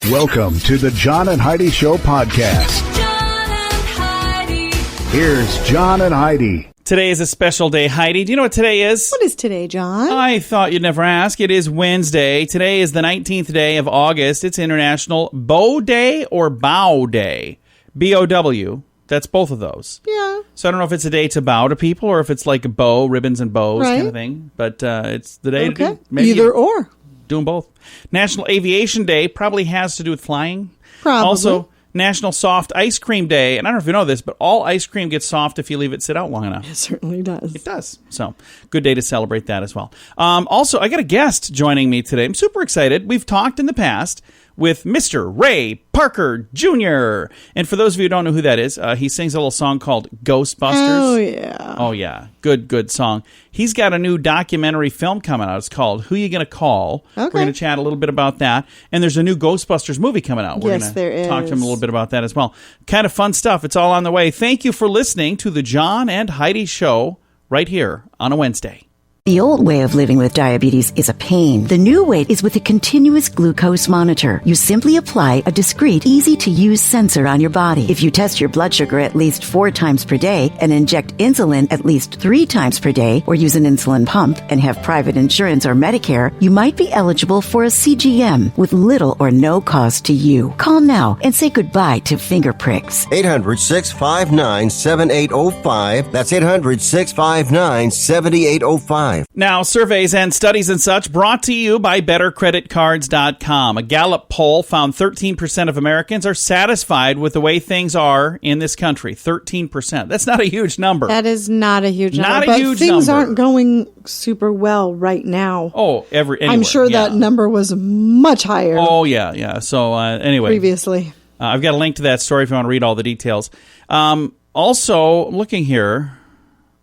Welcome to the John and Heidi Show podcast. John and Heidi. Here's John and Heidi. Today is a special day, Heidi. Do you know what today is? What is today, John? I thought you'd never ask. It is Wednesday. Today is the 19th day of August. It's International Bow Day or Bow Day. B-O-W. That's both of those. Yeah. So I don't know if it's a day to bow to people or if it's like a bow, ribbons and bows kind of thing. But it's the day to do. Maybe either or. Do them both. National Aviation Day probably has to do with flying. Probably. Also, National Soft Ice Cream Day. And I don't know if you know this, but all ice cream gets soft if you leave it sit out long enough. It certainly does. It does. So, good day to celebrate that as well. Also, I got a guest joining me today. I'm super excited. We've talked in the past with Mr. Ray Parker Jr. And for those of you who don't know who that is, he sings a little song called Ghostbusters. Oh, yeah. Oh, yeah. Good song. He's got a new documentary film coming out. It's called Who You Gonna Call? Okay. We're going to chat a little bit about that. And there's a new Ghostbusters movie coming out. We're Yes, there talk to him is. a little bit about that as well. Kind of fun stuff. It's all on the way. Thank you for listening to the John and Heidi Show right here on a Wednesday. The old way of living with diabetes is a pain. The new way is with a continuous glucose monitor. You simply apply a discreet, easy-to-use sensor on your body. If you test your blood sugar at least 4 times per day and inject insulin at least 3 times per day or use an insulin pump and have private insurance or Medicare, you might be eligible for a CGM with little or no cost to you. Call now and say goodbye to finger pricks. 800-659-7805. That's 800-659-7805. Now, surveys and studies and such brought to you by BetterCreditCards.com. A Gallup poll found 13% of Americans are satisfied with the way things are in this country. 13%. That's not a huge number. That is not a huge number. Not a but huge things number. aren't going super well right now. Oh, anywhere. I'm sure that number was much higher Oh, yeah. So, anyway. previously. I've got a link to that story if you want to read all the details. Also, looking here,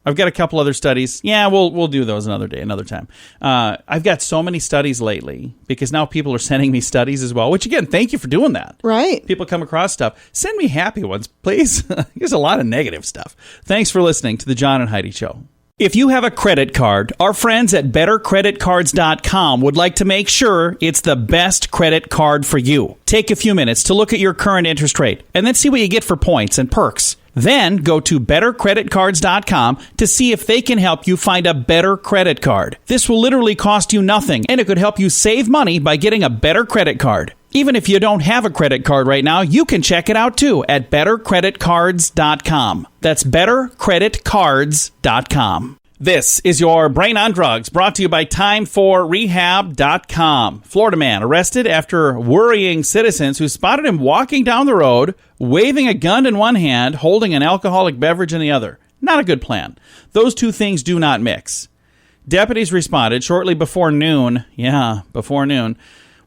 I've got a couple other studies. Yeah, we'll do those another day, another time. I've got so many studies lately because now people are sending me studies as well, which, again, thank you for doing that. Right. People come across stuff. Send me happy ones, please. There's a lot of negative stuff. Thanks for listening to the John and Heidi Show. If you have a credit card, our friends at BetterCreditCards.com would like to make sure it's the best credit card for you. Take a few minutes to look at your current interest rate and then see what you get for points and perks. Then go to BetterCreditCards.com to see if they can help you find a better credit card. This will literally cost you nothing, and it could help you save money by getting a better credit card. Even if you don't have a credit card right now, you can check it out too at BetterCreditCards.com. That's BetterCreditCards.com. This is your Brain on Drugs, brought to you by TimeForRehab.com. Florida man arrested after worrying citizens who spotted him walking down the road, waving a gun in one hand, holding an alcoholic beverage in the other. Not a good plan. Those two things do not mix. Deputies responded shortly before noon,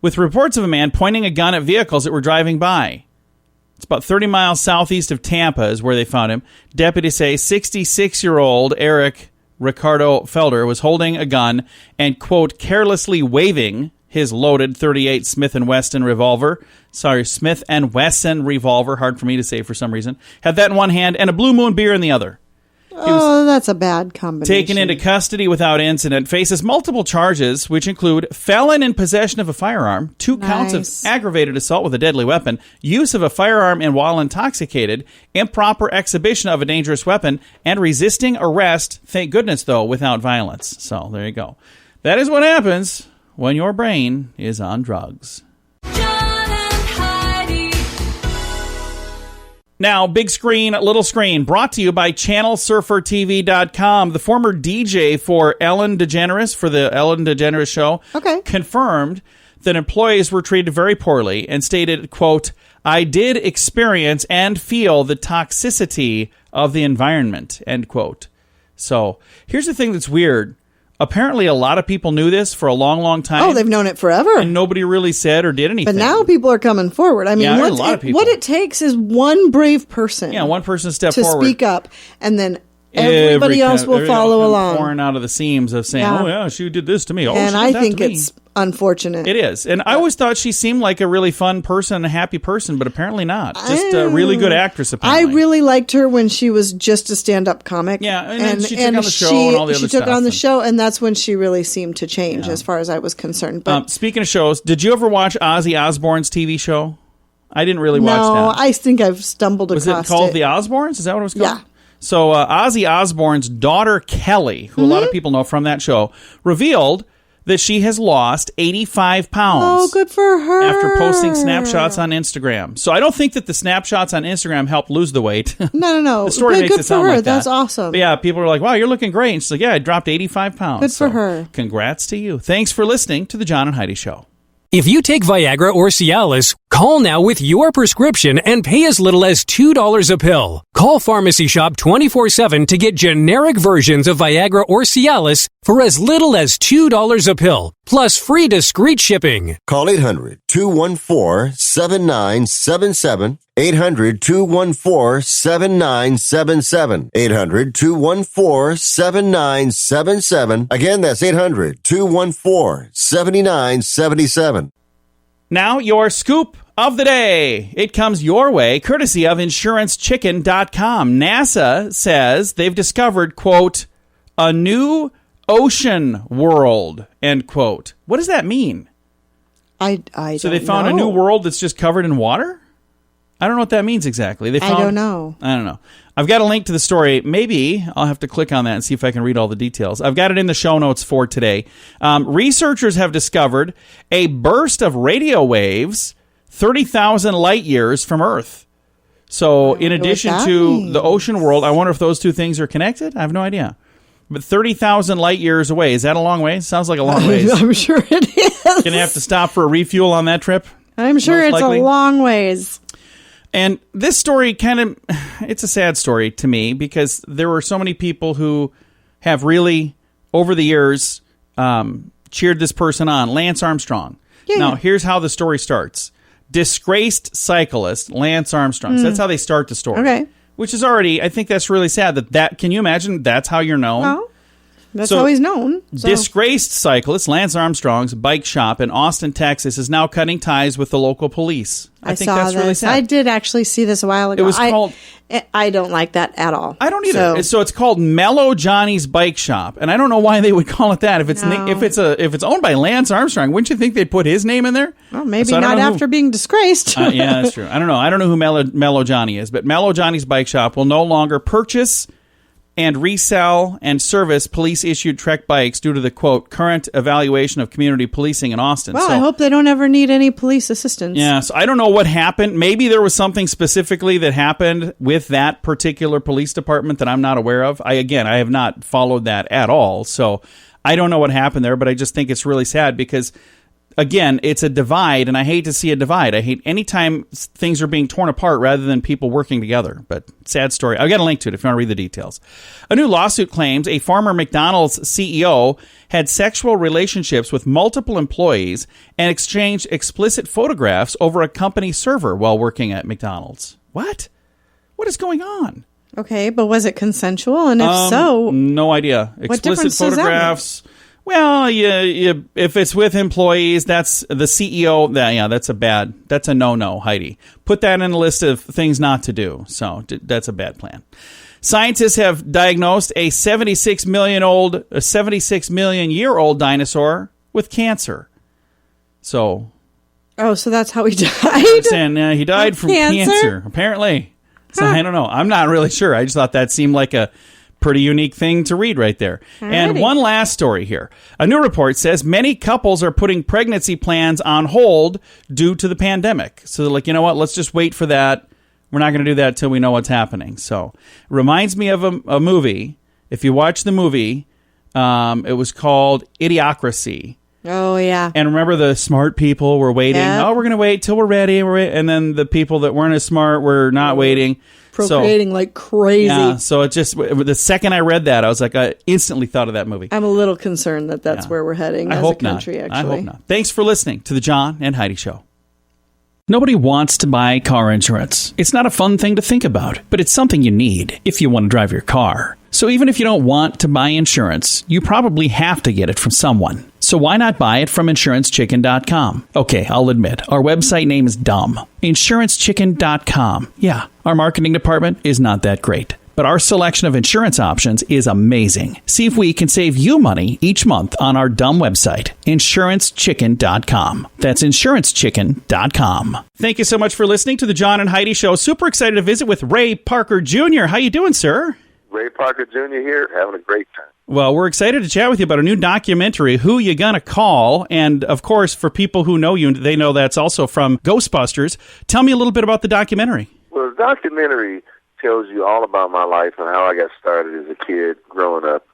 with reports of a man pointing a gun at vehicles that were driving by. It's about 30 miles southeast of Tampa is where they found him. Deputies say 66-year-old Eric Ricardo Felder was holding a gun and, quote, carelessly waving his loaded .38 Smith & Wesson revolver. Smith & Wesson revolver, hard for me to say for some reason. Had that in one hand and a Blue Moon beer in the other. Oh, that's a bad combination. Taken into custody without incident, faces multiple charges, which include felon in possession of a firearm, 2 counts of aggravated assault with a deadly weapon, use of a firearm and while intoxicated, improper exhibition of a dangerous weapon, and resisting arrest, thank goodness, though, without violence. So, there you go. That is what happens when your brain is on drugs. Now, big screen, little screen, brought to you by ChannelSurferTV.com. The former DJ for Ellen DeGeneres, for the Ellen DeGeneres show, confirmed that employees were treated very poorly and stated, quote, I did experience and feel the toxicity of the environment, end quote. So, here's the thing that's weird. Apparently, a lot of people knew this for a long, long time. Oh, they've known it forever. And nobody really said or did anything. But now people are coming forward. I mean, a lot of people. What it takes is one brave person. Yeah, one person step to forward. speak up. And then everybody else will follow along. Pouring out of the seams of saying, Yeah. "Oh yeah, she did this to me." Oh, And she did I that think to me. it's unfortunate. It is. And I always thought she seemed like a really fun person, a happy person, but apparently not. Just a really good actress, I apparently. really liked her when she was just a stand-up comic. Yeah, and then she took on the show and all the other She took stuff, on the and- show, and that's when she really seemed to change, as far as I was concerned. But Speaking of shows, did you ever watch Ozzy Osbourne's TV show? I didn't really watch no, that. I think I've stumbled Was across it called it. The Osbournes? Is that what it was called? Yeah. So Ozzy Osbourne's daughter, Kelly, who a lot of people know from that show, revealed that she has lost 85 pounds. Oh, good for her. After posting snapshots on Instagram. So I don't think that the snapshots on Instagram helped lose the weight. No. The story But makes good it sound for her. like that. That's awesome. But yeah, people are like, wow, you're looking great. And she's like, yeah, I dropped 85 pounds. Good for her. Congrats to you. Thanks for listening to The John and Heidi Show. If you take Viagra or Cialis, call now with your prescription and pay as little as $2 a pill. Call Pharmacy Shop 24/7 to get generic versions of Viagra or Cialis for as little as $2 a pill, plus free discreet shipping. Call 800-214-7977. 800-214-7977. 800-214-7977. Again, that's 800-214-7977. Now, your scoop of the day. It comes your way, courtesy of InsuranceChicken.com. NASA says they've discovered, quote, a new ocean world, end quote. What does that mean? I So they found a new world that's just covered in water? I don't know what that means exactly. I don't know. I don't know. I've got a link to the story. Maybe I'll have to click on that and see if I can read all the details. I've got it in the show notes for today. Researchers have discovered a burst of radio waves 30,000 light years from Earth. So in addition to the ocean world, I wonder if those two things are connected? I have no idea. But 30,000 light years away. Is that a long way? Sounds like a long ways. I'm sure it is. Going to have to stop for a refuel on that trip? I'm sure Most it's likely. a long ways. And this story it's a sad story to me because there were so many people who have really, over the years, cheered this person on, Lance Armstrong. Now, here's how the story starts. Disgraced cyclist, Lance Armstrong. So that's how they start the story. Okay. Which is already, I think that's really sad that can you imagine that's how you're known? Well, that's So, how he's known. So. Disgraced cyclist Lance Armstrong's bike shop in Austin, Texas is now cutting ties with the local police. I think saw that's really this. sad. I did actually see this a while ago. It was called... I don't like that at all. I don't either. So it's called Mellow Johnny's Bike Shop, and I don't know why they would call it that. If it's if it's owned by Lance Armstrong, wouldn't you think they'd put his name in there? Well, maybe So I don't not know after being disgraced. Yeah, that's true. I don't know. I don't know who Mellow Johnny is, but Mellow Johnny's Bike Shop will no longer purchase and resell and service police-issued Trek bikes due to the, quote, current evaluation of community policing in Austin. Well, I hope they don't ever need any police assistance. Yeah, so I don't know what happened. Maybe there was something specifically that happened with that particular police department that I'm not aware of. I have not followed that at all, so I don't know what happened there, but I just think it's really sad because, again, it's a divide, and I hate to see a divide. I hate any time things are being torn apart rather than people working together. But sad story. I've got a link to it if you want to read the details. A new lawsuit claims a former McDonald's CEO had sexual relationships with multiple employees and exchanged explicit photographs over a company server while working at McDonald's. What? What is going on? Okay, but was it consensual? And if so, no idea. What Explicit difference does that photographs. Well, if it's with employees, that's the CEO. That's a no-no, Heidi. Put that in a list of things not to do. So that's a bad plan. Scientists have diagnosed a 76 million-year-old dinosaur with cancer. So so that's how he died? saying he died from cancer, apparently. So I don't know. I'm not really sure. I just thought that seemed like a pretty unique thing to read right there. Alrighty. And one last story here. A new report says many couples are putting pregnancy plans on hold due to the pandemic. So they're like, you know what? Let's just wait for that. We're not going to do that till we know what's happening. So it reminds me of a movie. If you watch the movie, it was called Idiocracy. Oh, yeah. And remember, the smart people were waiting. Yep. Oh, we're going to wait till we're ready. And then the people that weren't as smart were not waiting. Procreating like crazy. Yeah, so it just, the second I read that, I was like, I instantly thought of that movie. I'm a little concerned that that's where we're heading as a country, actually. I hope not. Thanks for listening to The John and Heidi Show. Nobody wants to buy car insurance. It's not a fun thing to think about, but it's something you need if you want to drive your car. So even if you don't want to buy insurance, you probably have to get it from someone. So why not buy it from InsuranceChicken.com? Okay, I'll admit, our website name is dumb. InsuranceChicken.com. Yeah, our marketing department is not that great. But our selection of insurance options is amazing. See if we can save you money each month on our dumb website, InsuranceChicken.com. That's InsuranceChicken.com. Thank you so much for listening to the John and Heidi Show. Super excited to visit with Ray Parker Jr. How you doing, sir? Ray Parker Jr. here, having a great time. Well, we're excited to chat with you about a new documentary, Who You Gonna Call? And, of course, for people who know you, they know that's also from Ghostbusters. Tell me a little bit about the documentary. Well, the documentary tells you all about my life and how I got started as a kid growing up.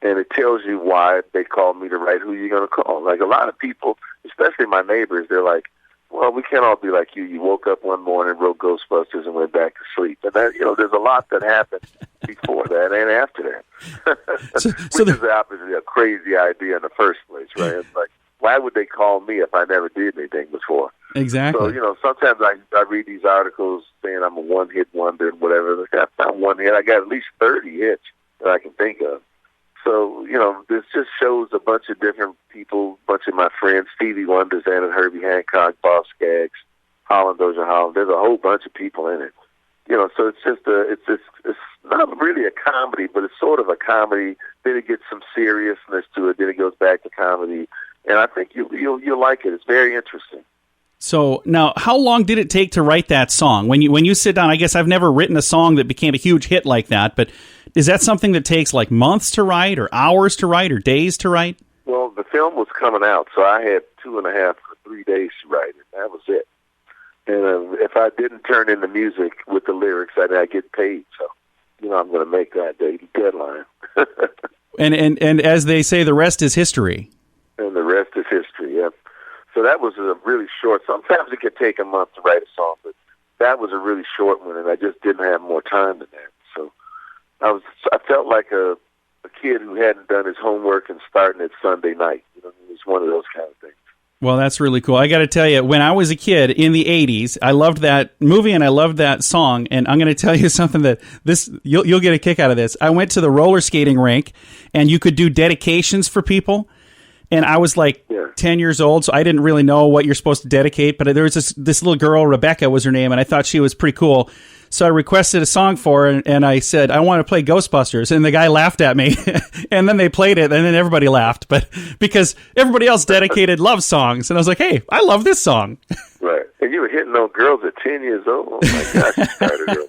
And it tells you why they called me to write Who You Gonna Call. Like, a lot of people, especially my neighbors, they're like, well, we can't all be like you. You woke up one morning, wrote Ghostbusters, and went back to sleep. And that, there's a lot that happened before that and after that. Which is obviously a crazy idea in the first place, right? It's like, why would they call me if I never did anything before? Exactly. So, sometimes I read these articles saying I'm a one-hit wonder and whatever. That's not one hit. I got at least 30 hits that I can think of. So, this just shows a bunch of different people, a bunch of my friends, Stevie Wonder, Ann and Herbie Hancock, Bob Skaggs, Holland Dozier Holland. There's a whole bunch of people in it. So it's just it's not really a comedy, but it's sort of a comedy. Then it gets some seriousness to it. Then it goes back to comedy. And I think you'll like it. It's very interesting. So now, how long did it take to write that song? When you sit down, I guess I've never written a song that became a huge hit like that, but is that something that takes like months to write or hours to write or days to write? Well, the film was coming out, so I had 2.5 to 3 days to write it. That was it. And if I didn't turn in the music with the lyrics, I'd get paid. So, I'm going to make that deadline. and as they say, the rest is history. And the rest is history, yeah. So that was a really short. Sometimes it can take a month to write a song, but that was a really short one, and I just didn't have more time than that. So I felt like a kid who hadn't done his homework and starting it Sunday night. It was one of those kind of things. Well, that's really cool. I got to tell you, when I was a kid in the 80s, I loved that movie and I loved that song. And I'm going to tell you something that you'll get a kick out of this. I went to the roller skating rink and you could do dedications for people. And I was like 10 years old, so I didn't really know what you're supposed to dedicate. But there was this little girl, Rebecca was her name, and I thought she was pretty cool. So I requested a song for her, and I said, I want to play Ghostbusters. And the guy laughed at me. And then they played it, and then everybody laughed. But because everybody else dedicated love songs. And I was like, hey, I love this song. Right. And you were hitting on girls at 10 years old. Oh, my gosh, you started early.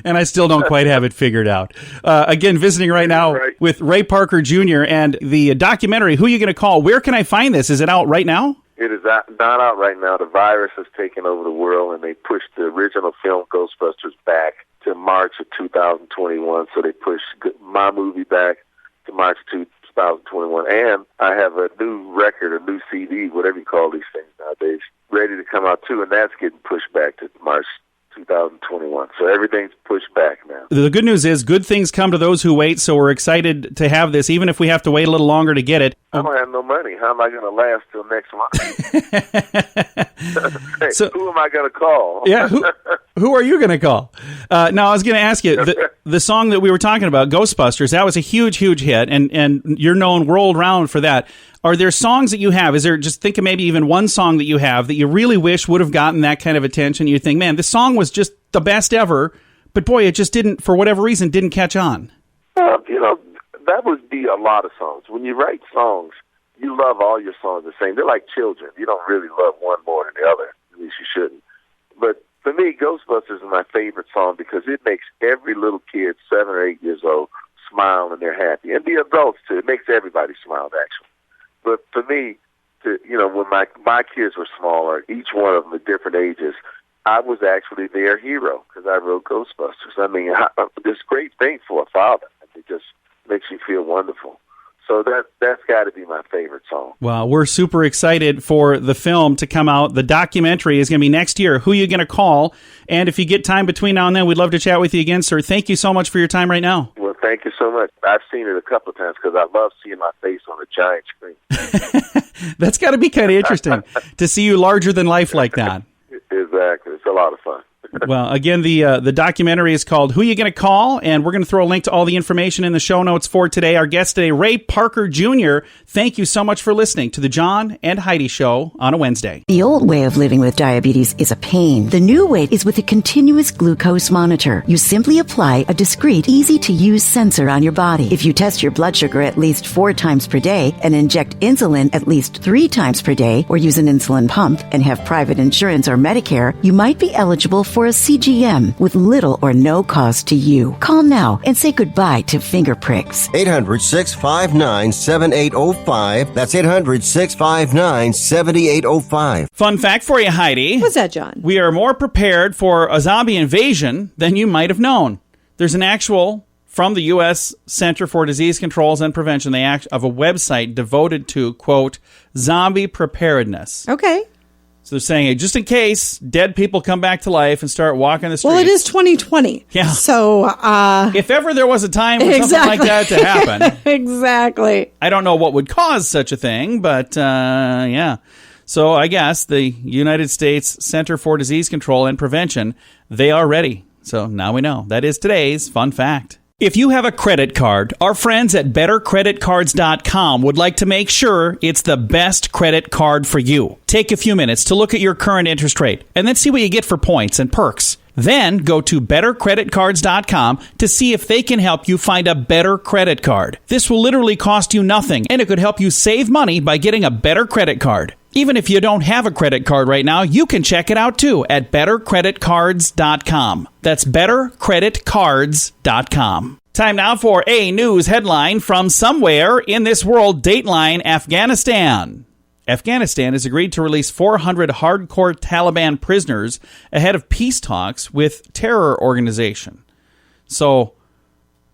and I still don't quite have it figured out. Again, visiting right now with Ray Parker Jr. and the documentary, Who You Gonna Call? Where can I find this? Is it out right now? It is not out right now. The virus has taken over the world, and they pushed the original film Ghostbusters back to March of 2021. So they pushed my movie back to March 2021. And I have a new record, a new CD, whatever you call these things nowadays, ready to come out too, and that's getting pushed back to March 2021. So everything's pushed back now. The good news is good things come to those who wait, so we're excited to have this, even if we have to wait a little longer to get it. I don't have no money. How am I going to last till next month? Hey, so, who am I going to call? Yeah, who are you going to call? Now, I was going to ask you, the song that we were talking about, Ghostbusters, that was a huge, huge hit, and you're known world-round for that. Are there songs that you have? Is there, just think of maybe even one song that you have that you really wish would have gotten that kind of attention? You think, man, this song was just the best ever, but boy, it just didn't, for whatever reason, didn't catch on. That would be a lot of songs. When you write songs, you love all your songs the same. They're like children. You don't really love one more than the other. At least you shouldn't. But for me, Ghostbusters is my favorite song because it makes every little kid, 7 or 8 years old, smile and they're happy. And the adults, too. It makes everybody smile, actually. But for me, when my kids were smaller, each one of them at different ages, I was actually their hero because I wrote Ghostbusters. I mean, this great thing for a father. It just makes you feel wonderful. So that's got to be my favorite song. Well, we're super excited for the film to come out. The documentary is going to be next year. Who You Gonna Call? And if you get time between now and then, we'd love to chat with you again, sir. Thank you so much for your time right now. Well, thank you so much. I've seen it a couple of times because I love seeing my face on a giant screen. That's got to be kind of interesting to see you larger than life like that. Exactly. It's a lot of fun. Well, again, the documentary is called Who You Gonna Call? And we're going to throw a link to all the information in the show notes for today. Our guest today, Ray Parker Jr., thank you so much for listening to the John and Heidi Show on a Wednesday. The old way of living with diabetes is a pain. The new way is with a continuous glucose monitor. You simply apply a discreet, easy-to-use sensor on your body. If you test your blood sugar at least 4 times per day and inject insulin at least 3 times per day, or use an insulin pump and have private insurance or Medicare, you might be eligible for a CGM with little or no cost to you. Call now and say goodbye to finger pricks. 800-659-7805. That's 800-659-7805. Fun fact for you, Heidi. What's that, John? We are more prepared for a zombie invasion than you might have known. There's an actual, from the U.S. Center for Disease Controls and Prevention, of a website devoted to, quote, zombie preparedness. Okay. So they're saying, just in case dead people come back to life and start walking the streets. Well, it is 2020. Yeah. So, if ever there was a time for something like that to happen. Exactly. I don't know what would cause such a thing, but yeah. So I guess the United States Center for Disease Control and Prevention, they are ready. So now we know. That is today's fun fact. If you have a credit card, our friends at BetterCreditCards.com would like to make sure it's the best credit card for you. Take a few minutes to look at your current interest rate and then see what you get for points and perks. Then go to BetterCreditCards.com to see if they can help you find a better credit card. This will literally cost you nothing, and it could help you save money by getting a better credit card. Even if you don't have a credit card right now, you can check it out too at BetterCreditCards.com. That's BetterCreditCards.com. Time now for a news headline from somewhere in this world, Dateline, Afghanistan. Afghanistan has agreed to release 400 hardcore Taliban prisoners ahead of peace talks with terror organization. So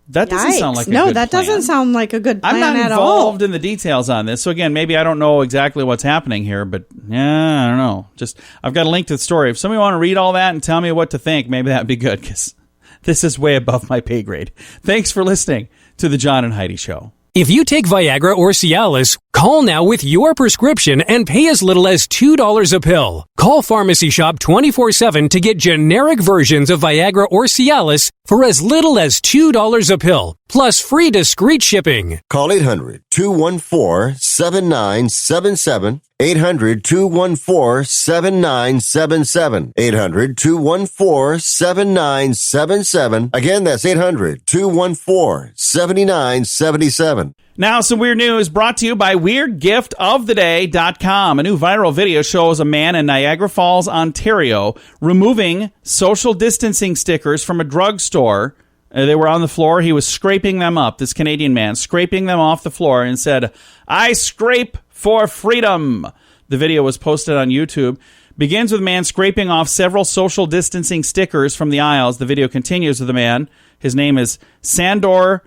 that doesn't sound like a good plan. No, that doesn't sound like a good plan at all. I'm not at involved in the details on this. So again, maybe I don't know exactly what's happening here, but yeah, I don't know. I've got a link to the story. If somebody want to read all that and tell me what to think, maybe that'd be good, because this is way above my pay grade. Thanks for listening to the John and Heidi Show. If you take Viagra or Cialis, call now with your prescription and pay as little as $2 a pill. Call Pharmacy Shop 24/7 to get generic versions of Viagra or Cialis for as little as $2 a pill, plus free discreet shipping. Call 800-214-7977. 800-214-7977. 800-214-7977. Again, that's 800-214-7977. Now, some weird news brought to you by WeirdGiftOfTheDay.com. A new viral video shows a man in Niagara Falls, Ontario, removing social distancing stickers from a drugstore. They were on the floor. He was scraping them up, this Canadian man, scraping them off the floor, and said, "I scrape for freedom." The video was posted on YouTube. Begins with a man scraping off several social distancing stickers from the aisles. The video continues with a man. His name is Sandor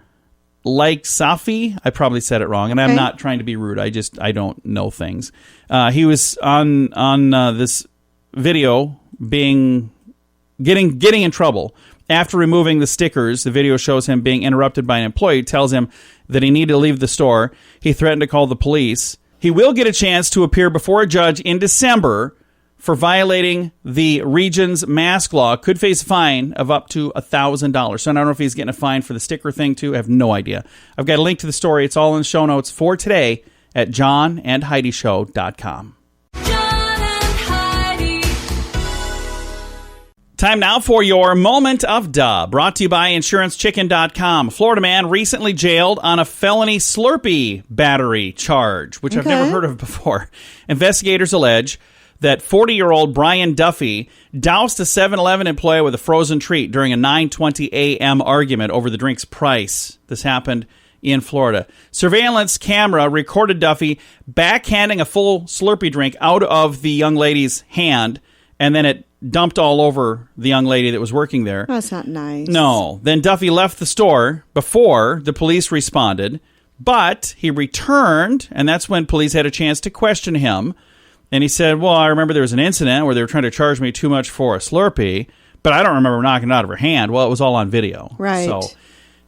Safi. I probably said it wrong, and I'm not trying to be rude. I don't know things. He was on this video getting in trouble. After removing the stickers, the video shows him being interrupted by an employee, tells him that he needed to leave the store. He threatened to call the police. He will get a chance to appear before a judge in December for violating the region's mask law. Could face a fine of up to $1,000. So I don't know if he's getting a fine for the sticker thing too. I have no idea. I've got a link to the story. It's all in the show notes for today at johnandheidishow.com. Time now for your Moment of Duh, brought to you by InsuranceChicken.com. A Florida man recently jailed on a felony Slurpee battery charge, which I've never heard of before. Investigators allege that 40-year-old Brian Duffy doused a 7-Eleven employee with a frozen treat during a 9:20 a.m. argument over the drink's price. This happened in Florida. Surveillance camera recorded Duffy backhanding a full Slurpee drink out of the young lady's hand, and then it dumped all over the young lady that was working there. That's not nice. No. Then Duffy left the store before the police responded, but he returned, and that's when police had a chance to question him. And he said, well, I remember there was an incident where they were trying to charge me too much for a Slurpee, but I don't remember knocking it out of her hand. Well, it was all on video. Right. So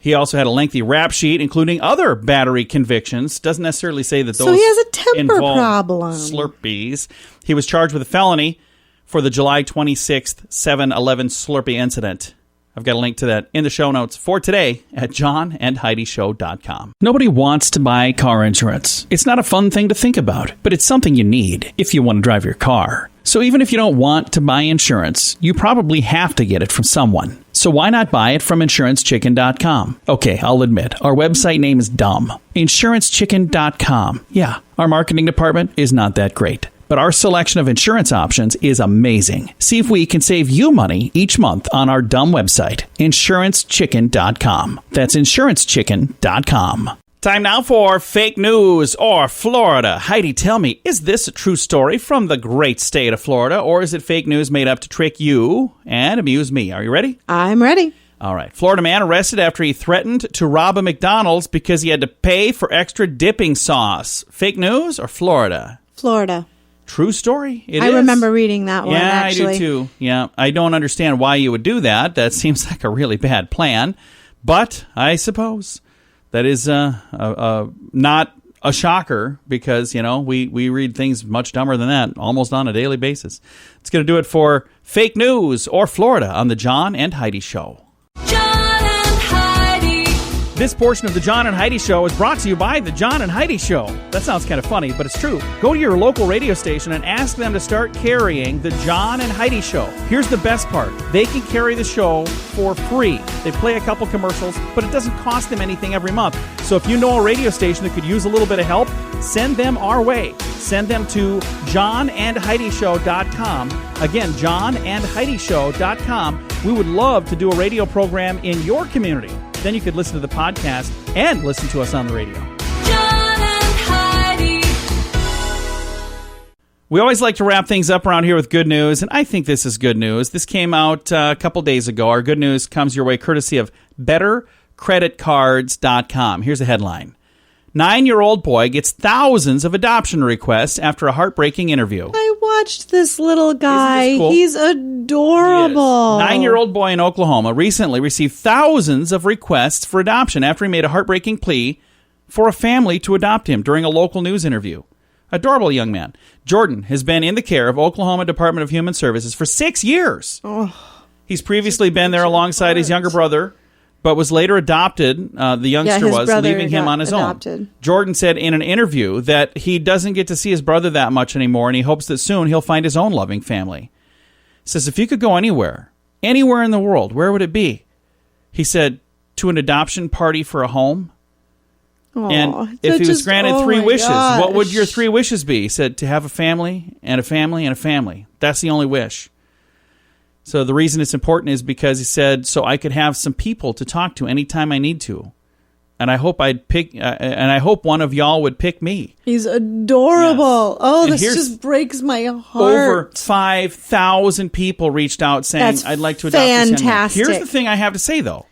He also had a lengthy rap sheet, including other battery convictions. Doesn't necessarily say that those So he has a temper involve problem. Slurpees. He was charged with a felony for the July 26th 7-Eleven Slurpee incident. I've got a link to that in the show notes for today at johnandheidishow.com. Nobody wants to buy car insurance. It's not a fun thing to think about, but it's something you need if you want to drive your car. So even if you don't want to buy insurance, you probably have to get it from someone. So why not buy it from InsuranceChicken.com? Okay, I'll admit, our website name is dumb. InsuranceChicken.com. Yeah, our marketing department is not that great. But our selection of insurance options is amazing. See if we can save you money each month on our dumb website, InsuranceChicken.com. That's InsuranceChicken.com. Time now for Fake News or Florida. Heidi, tell me, is this a true story from the great state of Florida, or is it fake news made up to trick you and amuse me? Are you ready? I'm ready. All right. Florida man arrested after he threatened to rob a McDonald's because he had to pay for extra dipping sauce. Fake news or Florida? Florida. True story. It I is. remember reading that one, Yeah, actually. I do too. Yeah, I don't understand why you would do that. That seems like a really bad plan. But I suppose that is not a shocker because, you know, we read things much dumber than that almost on a daily basis. It's going to do it for Fake News or Florida on the John and Heidi Show. John and Heidi. This portion of the John and Heidi Show is brought to you by the John and Heidi Show. That sounds kind of funny, but it's true. Go to your local radio station and ask them to start carrying the John and Heidi Show. Here's the best part. They can carry the show for free. They play a couple commercials, but it doesn't cost them anything every month. So if you know a radio station that could use a little bit of help, send them our way. Send them to johnandheidishow.com. Again, johnandheidishow.com. We would love to do a radio program in your community. Then you could listen to the podcast and listen to us on the radio. John and Heidi. We always like to wrap things up around here with good news, and I think this is good news. This came out a couple days ago. Our good news comes your way courtesy of BetterCreditCards.com. Here's a headline. 9-year-old boy gets thousands of adoption requests after a heartbreaking interview. I watched this little guy. Isn't this cool? He's adorable. 9-year-old boy in Oklahoma recently received thousands of requests for adoption after he made a heartbreaking plea for a family to adopt him during a local news interview. Adorable young man. Jordan has been in the care of Oklahoma Department of Human Services for 6 years. He's previously been there alongside his younger brother, but was later adopted. The youngster his was, brother leaving him got on his adopted. own. Jordan said in an interview that he doesn't get to see his brother that much anymore, and he hopes that soon he'll find his own loving family. He says, if you could go anywhere in the world, where would it be? He said, to an adoption party for a home. And if he was granted 3 wishes, what would your 3 wishes be? He said, to have a family and a family and a family. That's the only wish. So the reason it's important is because he said, so I could have some people to talk to anytime I need to. And I hope I hope one of y'all would pick me. He's adorable. Yes. Oh, And this here's just breaks my heart. Over 5,000 people reached out saying, That's I'd like to adopt this young man. fantastic. Here's the thing I have to say, though.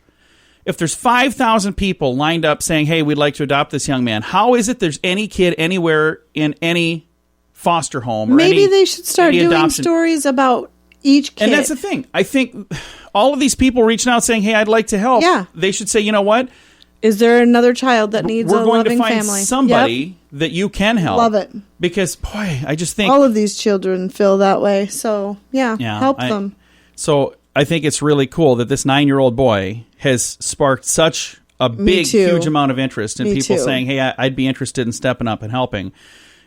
If there's 5,000 people lined up saying, hey, we'd like to adopt this young man, how is it there's any kid anywhere in any foster home? Or Maybe they should start any doing adoption? stories about each kid. And that's the thing. I think all of these people reaching out saying, hey, I'd like to help. Yeah. They should say, you know what? Is there another child that needs We're a going loving to find family? somebody Yep. that you can help. Love it. Because, boy, I just think... All of these children feel that way. So, help them. So I think it's really cool that this 9-year-old boy has sparked such a big, too. huge amount of interest in Me people too. saying, hey, I'd be interested in stepping up and helping.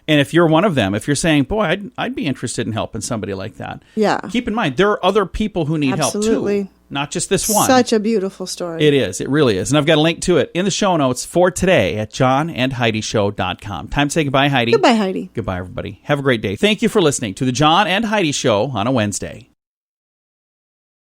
And if you're one of them, if you're saying, boy, I'd be interested in helping somebody like that. Yeah. Keep in mind, there are other people who need help Absolutely. too. Not just this one. Such a beautiful story. It is. It really is. And I've got a link to it in the show notes for today at johnandheidishow.com. Time to say goodbye, Heidi. Goodbye, Heidi. Goodbye, everybody. Have a great day. Thank you for listening to the John and Heidi Show on a Wednesday.